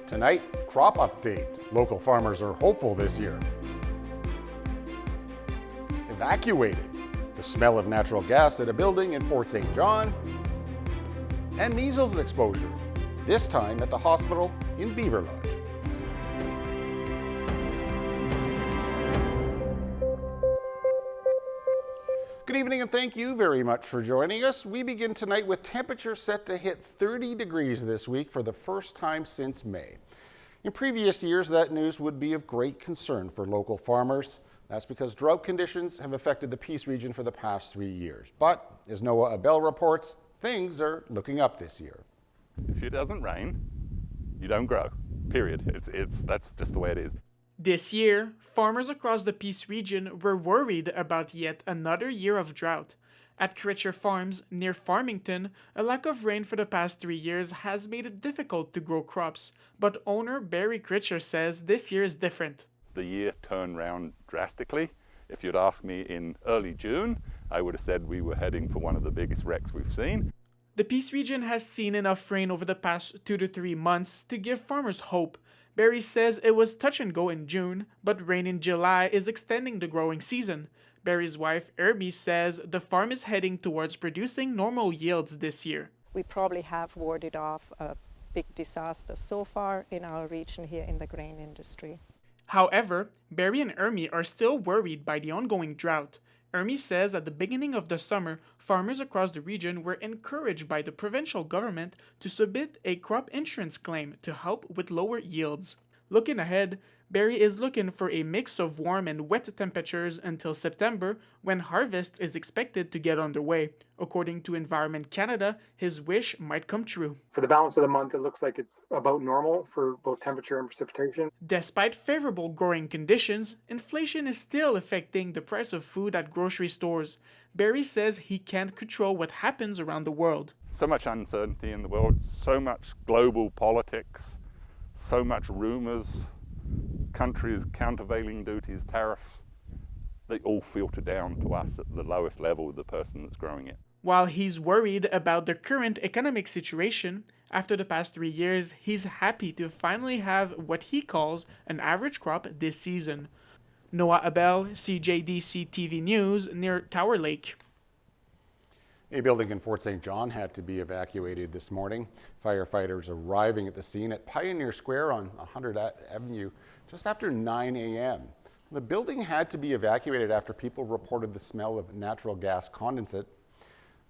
Tonight, crop update. Local farmers are hopeful this year. Evacuated. The smell of natural gas at a building in Fort St. John. And measles exposure, this time at the hospital in Beaver Lodge. Good evening and thank you very much for joining us. We begin tonight with temperatures set to hit 30 degrees this week for the first time since May. In previous years, that news would be of great concern for local farmers. That's because drought conditions have affected the Peace region for the past 3 years. But as Noah Abel reports, things are looking up this year. If it doesn't rain, you don't grow, period. That's just the way it is. This year, farmers across the Peace region were worried about yet another year of drought. At Critcher Farms, near Farmington, a lack of rain for the past 3 years has made it difficult to grow crops. But owner Barry Critcher says this year is different. The year turned round drastically. If you'd asked me in early June, I would have said we were heading for one of the biggest wrecks we've seen. The Peace region has seen enough rain over the past 2 to 3 months to give farmers hope. Barry says it was touch and go in June, but rain in July is extending the growing season. Barry's wife, Irby, says the farm is heading towards producing normal yields this year. We probably have warded off a big disaster so far in our region here in the grain industry. However, Barry and Irby are still worried by the ongoing drought. Irby says at the beginning of the summer, farmers across the region were encouraged by the provincial government to submit a crop insurance claim to help with lower yields. Looking ahead, Barry is looking for a mix of warm and wet temperatures until September, when harvest is expected to get underway. According to Environment Canada, his wish might come true. For the balance of the month, it looks like it's about normal for both temperature and precipitation. Despite favorable growing conditions, inflation is still affecting the price of food at grocery stores. Barry says he can't control what happens around the world. So much uncertainty in the world, so much global politics, so much rumors, countries countervailing duties, tariffs. They all filter down to us at the lowest level, the person that's growing it. While he's worried about the current economic situation, after the past 3 years, he's happy to finally have what he calls an average crop this season. Noah Abel, CJDC-TV News, near Tower Lake. A building in Fort St. John had to be evacuated this morning. Firefighters arriving at the scene at Pioneer Square on 100 Avenue just after 9 a.m. The building had to be evacuated after people reported the smell of natural gas condensate.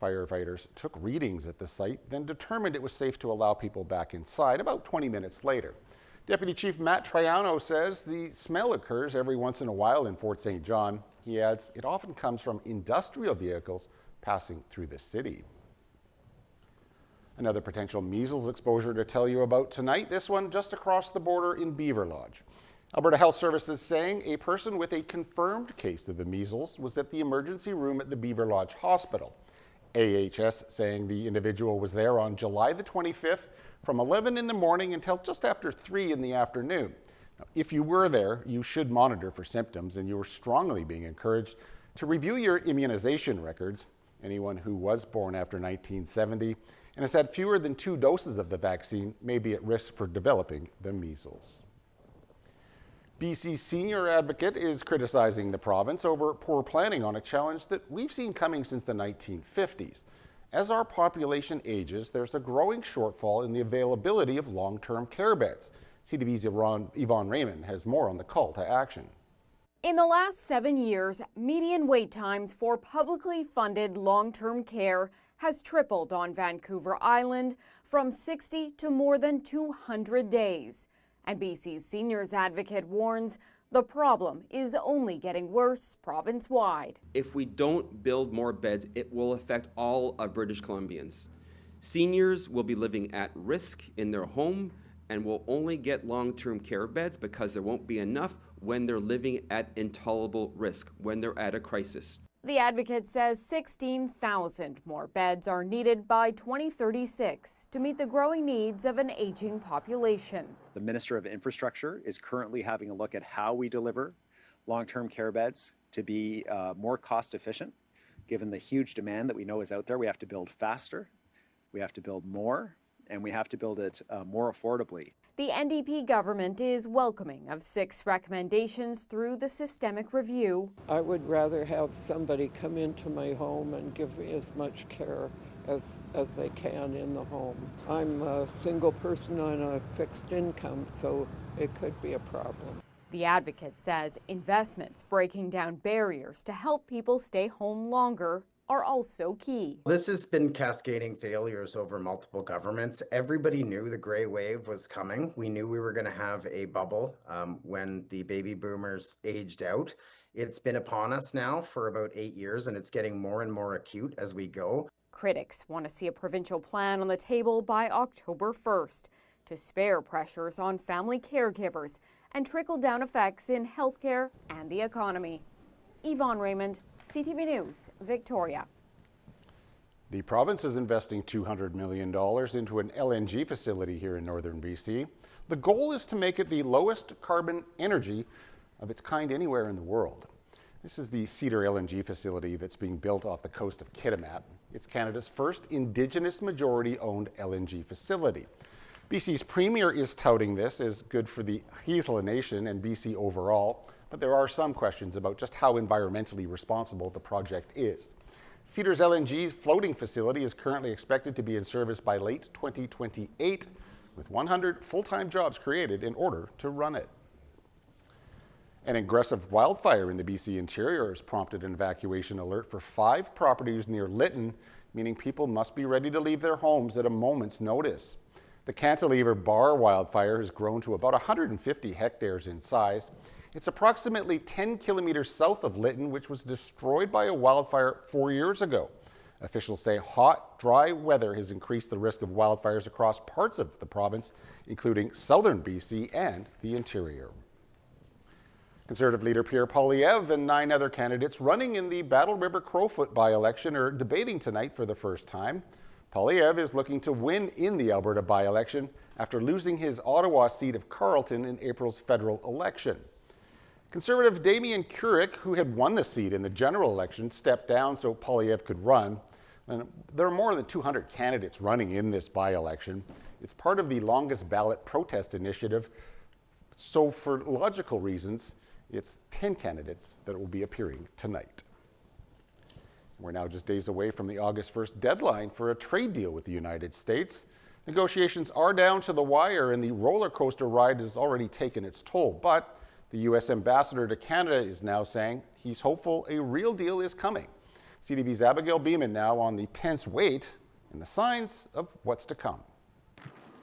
Firefighters took readings at the site, then determined it was safe to allow people back inside about 20 minutes later. Deputy Chief Matt Triano says the smell occurs every once in a while in Fort St. John. He adds it often comes from industrial vehicles passing through the city. Another potential measles exposure to tell you about tonight, this one just across the border in Beaver Lodge. Alberta Health Services saying a person with a confirmed case of the measles was at the emergency room at the Beaver Lodge Hospital. AHS saying the individual was there on July the 25th from 11 in the morning until just after 3 in the afternoon. Now, if you were there, you should monitor for symptoms, and you are strongly being encouraged to review your immunization records. Anyone who was born after 1970 and has had fewer than 2 doses of the vaccine may be at risk for developing the measles. BC's senior advocate is criticizing the province over poor planning on a challenge that we've seen coming since the 1950s. As our population ages, there's a growing shortfall in the availability of long-term care beds. CTV's Yvonne Raymond has more on the call to action. In the last 7 years, median wait times for publicly funded long-term care has tripled on Vancouver Island from 60 to more than 200 days. And BC's seniors advocate warns the problem is only getting worse province-wide. If we don't build more beds, it will affect all of British Columbians. Seniors will be living at risk in their home and will only get long-term care beds because there won't be enough when they're living at intolerable risk, when they're at a crisis. The advocate says 16,000 more beds are needed by 2036 to meet the growing needs of an aging population. The Minister of Infrastructure is currently having a look at how we deliver long-term care beds to be more cost efficient. Given the huge demand that we know is out there, we have to build faster, we have to build more, and we have to build it more affordably. The NDP government is welcoming of 6 recommendations through the systemic review. I would rather have somebody come into my home and give me as much care as they can in the home. I'm a single person on a fixed income, so it could be a problem. The advocate says investments breaking down barriers to help people stay home longer are also key. This has been cascading failures over multiple governments. Everybody knew the gray wave was coming. We knew we were going to have a bubble when the baby boomers aged out. It's been upon us now for about 8 years, and it's getting more and more acute as we go. Critics want to see a provincial plan on the table by October 1st to spare pressures on family caregivers and trickle-down effects in healthcare and the economy. Yvonne Raymond, CTV News, Victoria. The province is investing $200 million into an LNG facility here in northern BC. The goal is to make it the lowest carbon energy of its kind anywhere in the world. This is the Cedar LNG facility that's being built off the coast of Kitimat. It's Canada's first Indigenous majority-owned LNG facility. BC's Premier is touting this as good for the Haisla Nation and BC overall, but there are some questions about just how environmentally responsible the project is. Cedar's LNG's floating facility is currently expected to be in service by late 2028, with 100 full-time jobs created in order to run it. An aggressive wildfire in the BC interior has prompted an evacuation alert for 5 properties near Lytton, meaning people must be ready to leave their homes at a moment's notice. The Cantilever Bar wildfire has grown to about 150 hectares in size. It's approximately 10 kilometers south of Lytton, which was destroyed by a wildfire 4 years ago. Officials say hot, dry weather has increased the risk of wildfires across parts of the province, including southern BC and the interior. Conservative leader Pierre Poilievre and 9 other candidates running in the Battle River Crowfoot by-election are debating tonight for the first time. Poilievre is looking to win in the Alberta by-election after losing his Ottawa seat of Carleton in April's federal election. Conservative Damien Keurig, who had won the seat in the general election, stepped down so Poilievre could run. And there are more than 200 candidates running in this by-election. It's part of the longest ballot protest initiative, so for logical reasons, it's 10 candidates that will be appearing tonight. We're now just days away from the August 1st deadline for a trade deal with the United States. Negotiations are down to the wire and the roller coaster ride has already taken its toll, but the U.S. ambassador to Canada is now saying he's hopeful a real deal is coming. CTV's Abigail Beeman now on the tense wait and the signs of what's to come.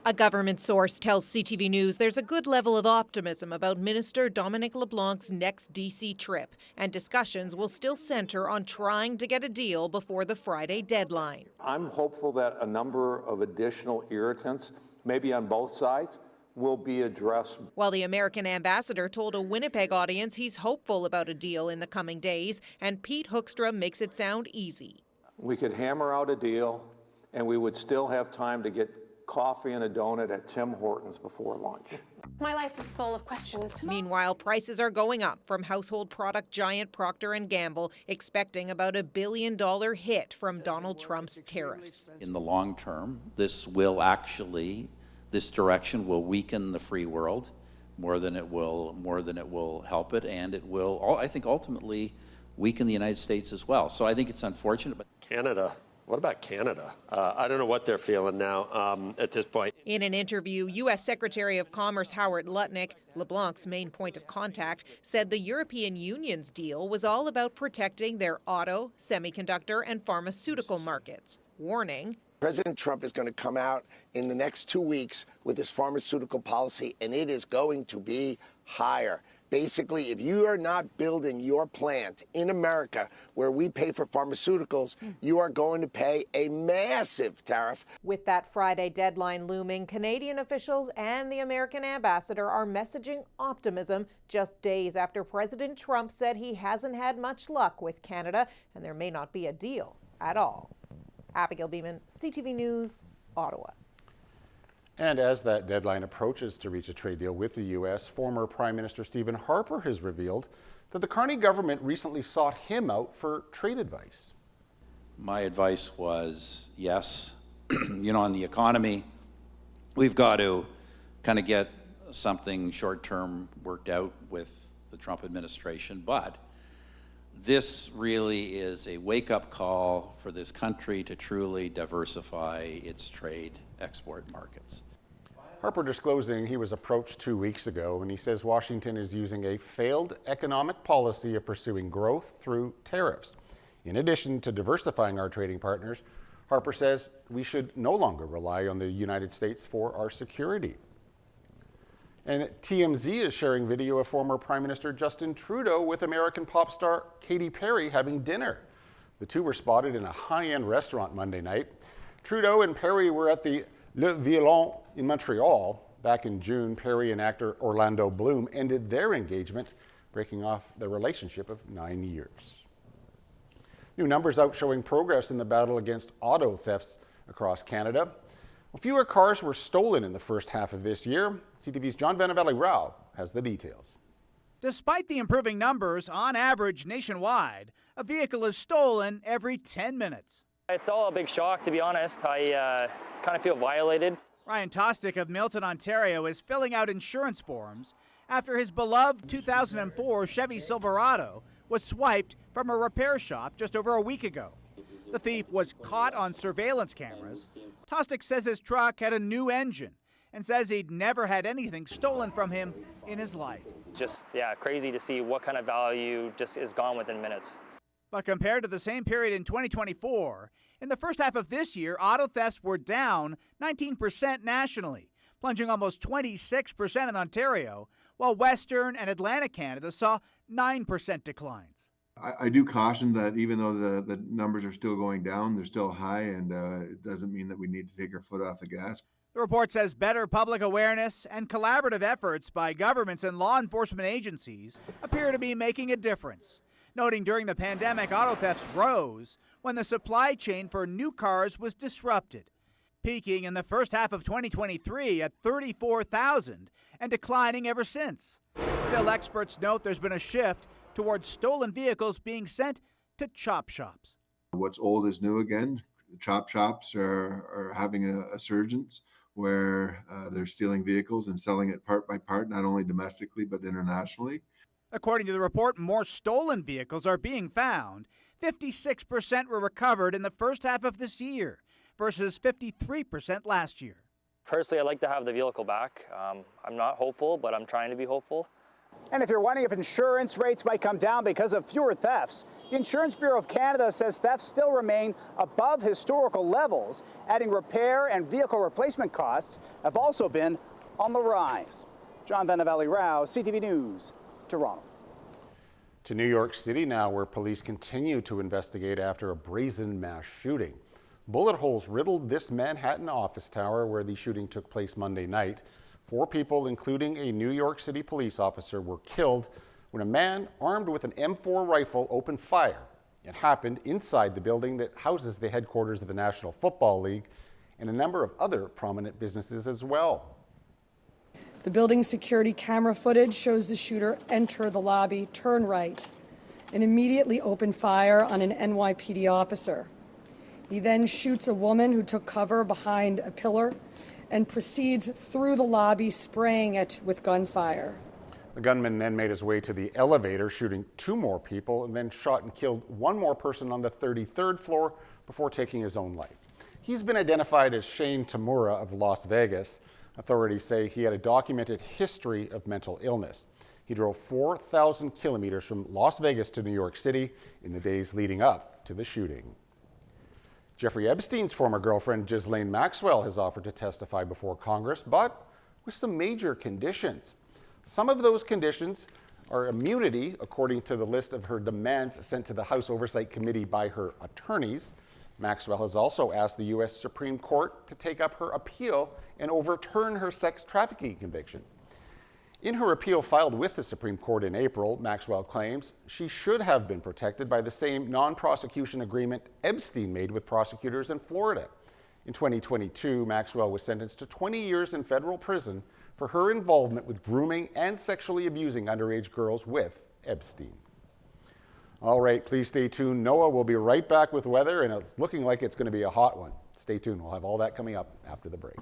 A government source tells CTV News there's a good level of optimism about Minister Dominic LeBlanc's next DC trip, and discussions will still center on trying to get a deal before the Friday deadline. I'm hopeful that a number of additional irritants, maybe on both sides, will be addressed. While the American ambassador told a Winnipeg audience he's hopeful about a deal in the coming days, and Pete Hoekstra makes it sound easy. We could hammer out a deal, and we would still have time to get coffee and a donut at Tim Hortons before lunch. My life is full of questions. Meanwhile, prices are going up from household product giant Procter & Gamble, expecting about $1 billion hit from Donald Trump's tariffs. In the long term, this direction will weaken the free world more than it will help it, and it will, I think, ultimately weaken the United States as well. So I think it's unfortunate. But Canada. What about Canada? I don't know what they're feeling now at this point. In an interview, U.S. Secretary of Commerce Howard Lutnick, LeBlanc's main point of contact, said the European Union's deal was all about protecting their auto, semiconductor, and pharmaceutical markets, warning President Trump is going to come out in the next 2 weeks with his pharmaceutical policy, and it is going to be higher. Basically, if you are not building your plant in America where we pay for pharmaceuticals, you are going to pay a massive tariff. With that Friday deadline looming, Canadian officials and the American ambassador are messaging optimism just days after President Trump said he hasn't had much luck with Canada and there may not be a deal at all. Abigail Beeman, CTV News, Ottawa. And as that deadline approaches to reach a trade deal with the U.S., former Prime Minister Stephen Harper has revealed that the Carney government recently sought him out for trade advice. My advice was, yes, on the economy, we've got to kind of get something short-term worked out with the Trump administration, but this really is a wake-up call for this country to truly diversify its trade export markets. Harper disclosing he was approached 2 weeks ago, and he says Washington is using a failed economic policy of pursuing growth through tariffs. In addition to diversifying our trading partners, Harper says we should no longer rely on the United States for our security. And TMZ is sharing video of former Prime Minister Justin Trudeau with American pop star Katy Perry having dinner. The two were spotted in a high-end restaurant Monday night. Trudeau and Perry were at the Le Violon in Montreal. Back in June, Perry and actor Orlando Bloom ended their engagement, breaking off their relationship of 9 years. New numbers out showing progress in the battle against auto thefts across Canada. Well, fewer cars were stolen in the first half of this year. CTV's John Vanavelli-Rao has the details. Despite the improving numbers, on average nationwide, a vehicle is stolen every 10 minutes. It's all a big shock, to be honest. I kind of feel violated. Ryan Tostick of Milton, Ontario is filling out insurance forms after his beloved 2004 Chevy Silverado was swiped from a repair shop just over a week ago. The thief was caught on surveillance cameras. Tostick says his truck had a new engine and says he'd never had anything stolen from him in his life. Just, crazy to see what kind of value just is gone within minutes. But compared to the same period in 2024, in the first half of this year, auto thefts were down 19% nationally, plunging almost 26% in Ontario, while Western and Atlantic Canada saw 9% declines. I do caution that even though the numbers are still going down, they're still high, and it doesn't mean that we need to take our foot off the gas. The report says better public awareness and collaborative efforts by governments and law enforcement agencies appear to be making a difference, noting during the pandemic auto thefts rose when the supply chain for new cars was disrupted, peaking in the first half of 2023 at 34,000 and declining ever since. Still, experts note there's been a shift towards stolen vehicles being sent to chop shops. What's old is new again. Chop shops are having a surgence where they're stealing vehicles and selling it part by part, not only domestically but internationally. According to the report, more stolen vehicles are being found. 56% were recovered in the first half of this year versus 53% last year. Personally, I'd like to have the vehicle back. I'm not hopeful, but I'm trying to be hopeful. And if you're wondering if insurance rates might come down because of fewer thefts, the Insurance Bureau of Canada says thefts still remain above historical levels, adding repair and vehicle replacement costs have also been on the rise. John Vanavelli-Rao, CTV News, Toronto. To New York City now, where police continue to investigate after a brazen mass shooting. Bullet holes riddled this Manhattan office tower where the shooting took place Monday night. 4 people, including a New York City police officer, were killed when a man armed with an M4 rifle opened fire. It happened inside the building that houses the headquarters of the National Football League and a number of other prominent businesses as well. The building's security camera footage shows the shooter enter the lobby, turn right, and immediately open fire on an NYPD officer. He then shoots a woman who took cover behind a pillar and proceeds through the lobby, spraying it with gunfire. The gunman then made his way to the elevator, shooting 2 more people, and then shot and killed 1 more person on the 33rd floor before taking his own life. He's been identified as Shane Tamura of Las Vegas. Authorities say he had a documented history of mental illness. He drove 4,000 kilometers from Las Vegas to New York City in the days leading up to the shooting. Jeffrey Epstein's former girlfriend, Jizlane Maxwell, has offered to testify before Congress, but with some major conditions. Some of those conditions are immunity, according to the list of her demands sent to the House Oversight Committee by her attorneys. Maxwell has also asked the U.S. Supreme Court to take up her appeal and overturn her sex trafficking conviction. In her appeal filed with the Supreme Court in April, Maxwell claims she should have been protected by the same non-prosecution agreement Epstein made with prosecutors in Florida. In 2022, Maxwell was sentenced to 20 years in federal prison for her involvement with grooming and sexually abusing underage girls with Epstein. All right, please stay tuned. Noah will be right back with weather, and it's looking like it's going to be a hot one. Stay tuned. We'll have all that coming up after the break.